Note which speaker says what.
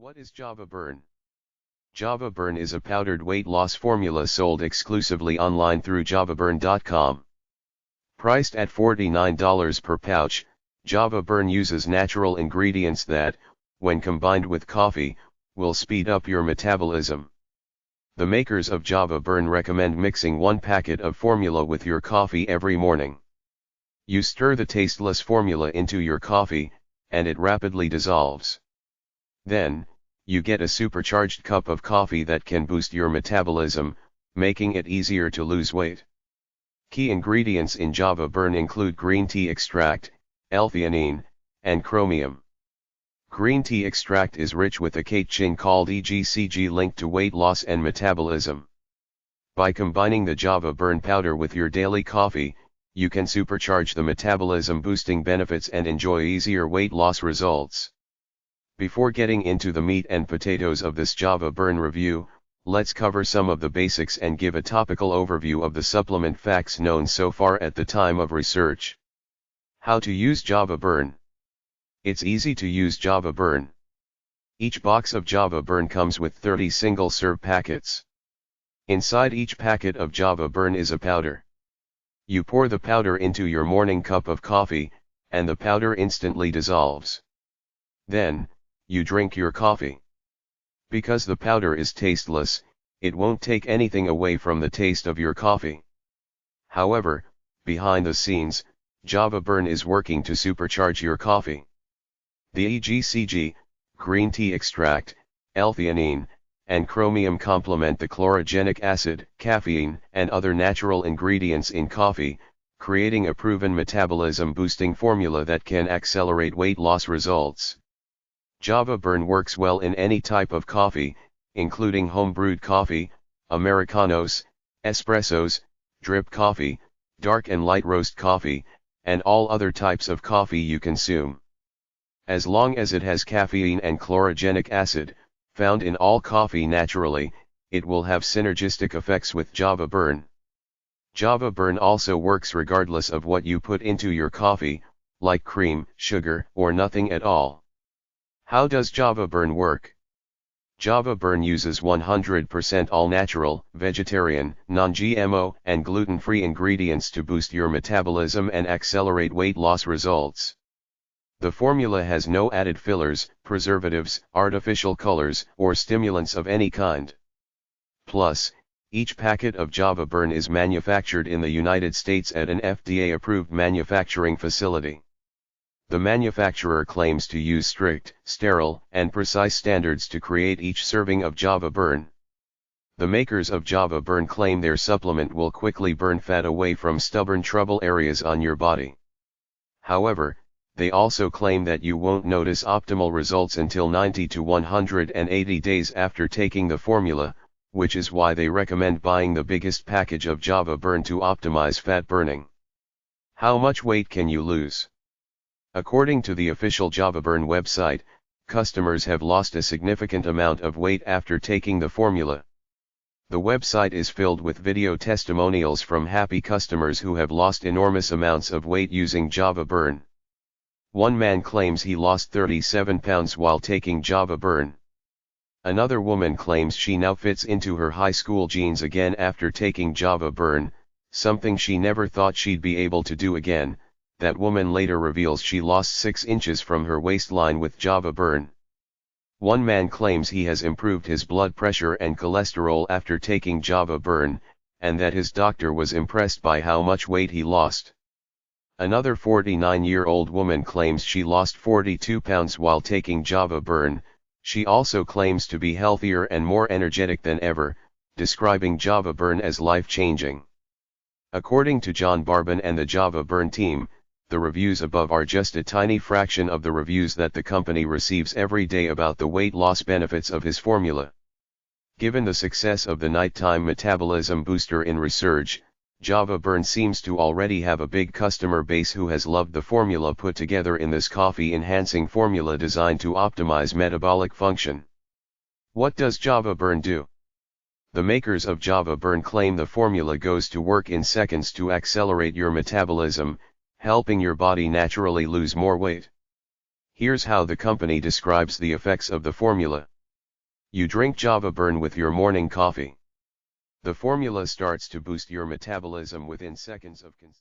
Speaker 1: What is Java Burn? Java Burn is a powdered weight loss formula sold exclusively online through javaburn.com. Priced at $49 per pouch, Java Burn uses natural ingredients that, when combined with coffee, will speed up your metabolism. The makers of Java Burn recommend mixing one packet of formula with your coffee every morning. You stir the tasteless formula into your coffee, and it rapidly dissolves. Then, you get a supercharged cup of coffee that can boost your metabolism, making it easier to lose weight. Key ingredients in Java Burn include green tea extract, L-theanine, and chromium. Green tea extract is rich with a catechin called EGCG linked to weight loss and metabolism. By combining the Java Burn powder with your daily coffee, you can supercharge the metabolism-boosting benefits and enjoy easier weight loss results. Before getting into the meat and potatoes of this Java Burn review, let's cover some of the basics and give a topical overview of the supplement facts known so far at the time of research. How to use Java Burn. It's easy to use Java Burn. Each box of Java Burn comes with 30 single-serve packets. Inside each packet of Java Burn is a powder. You pour the powder into your morning cup of coffee, and the powder instantly dissolves. Then, you drink your coffee. Because the powder is tasteless, it won't take anything away from the taste of your coffee. However, behind the scenes, Java Burn is working to supercharge your coffee. The EGCG, green tea extract, L-theanine, and chromium complement the chlorogenic acid, caffeine, and other natural ingredients in coffee, creating a proven metabolism-boosting formula that can accelerate weight loss results. Java Burn works well in any type of coffee, including home-brewed coffee, Americanos, espressos, drip coffee, dark and light roast coffee, and all other types of coffee you consume. As long as it has caffeine and chlorogenic acid, found in all coffee naturally, it will have synergistic effects with Java Burn. Java Burn also works regardless of what you put into your coffee, like cream, sugar, or nothing at all. How does Java Burn work? Java Burn uses 100% all-natural, vegetarian, non-GMO, and gluten-free ingredients to boost your metabolism and accelerate weight loss results. The formula has no added fillers, preservatives, artificial colors, or stimulants of any kind. Plus, each packet of Java Burn is manufactured in the United States at an FDA-approved manufacturing facility. The manufacturer claims to use strict, sterile, and precise standards to create each serving of Java Burn. The makers of Java Burn claim their supplement will quickly burn fat away from stubborn trouble areas on your body. However, they also claim that you won't notice optimal results until 90 to 180 days after taking the formula, which is why they recommend buying the biggest package of Java Burn to optimize fat burning. How much weight can you lose? According to the official Java Burn website, customers have lost a significant amount of weight after taking the formula. The website is filled with video testimonials from happy customers who have lost enormous amounts of weight using Java Burn. One man claims he lost 37 pounds while taking Java Burn. Another woman claims she now fits into her high school jeans again after taking Java Burn, something she never thought she'd be able to do again. That woman later reveals she lost 6 inches from her waistline with Java Burn. One man claims he has improved his blood pressure and cholesterol after taking Java Burn, and that his doctor was impressed by how much weight he lost. Another 49-year-old woman claims she lost 42 pounds while taking Java Burn. She also claims to be healthier and more energetic than ever, describing Java Burn as life-changing. According to John Barban and the Java Burn team, the reviews above are just a tiny fraction of the reviews that the company receives every day about the weight loss benefits of his formula. Given the success of the nighttime metabolism booster in research, Java Burn seems to already have a big customer base who has loved the formula put together in this coffee-enhancing formula designed to optimize metabolic function. What does Java Burn do? The makers of Java Burn claim the formula goes to work in seconds to accelerate your metabolism, helping your body naturally lose more weight. Here's how the company describes the effects of the formula. You drink Java Burn with your morning coffee. The formula starts to boost your metabolism within seconds of consumption.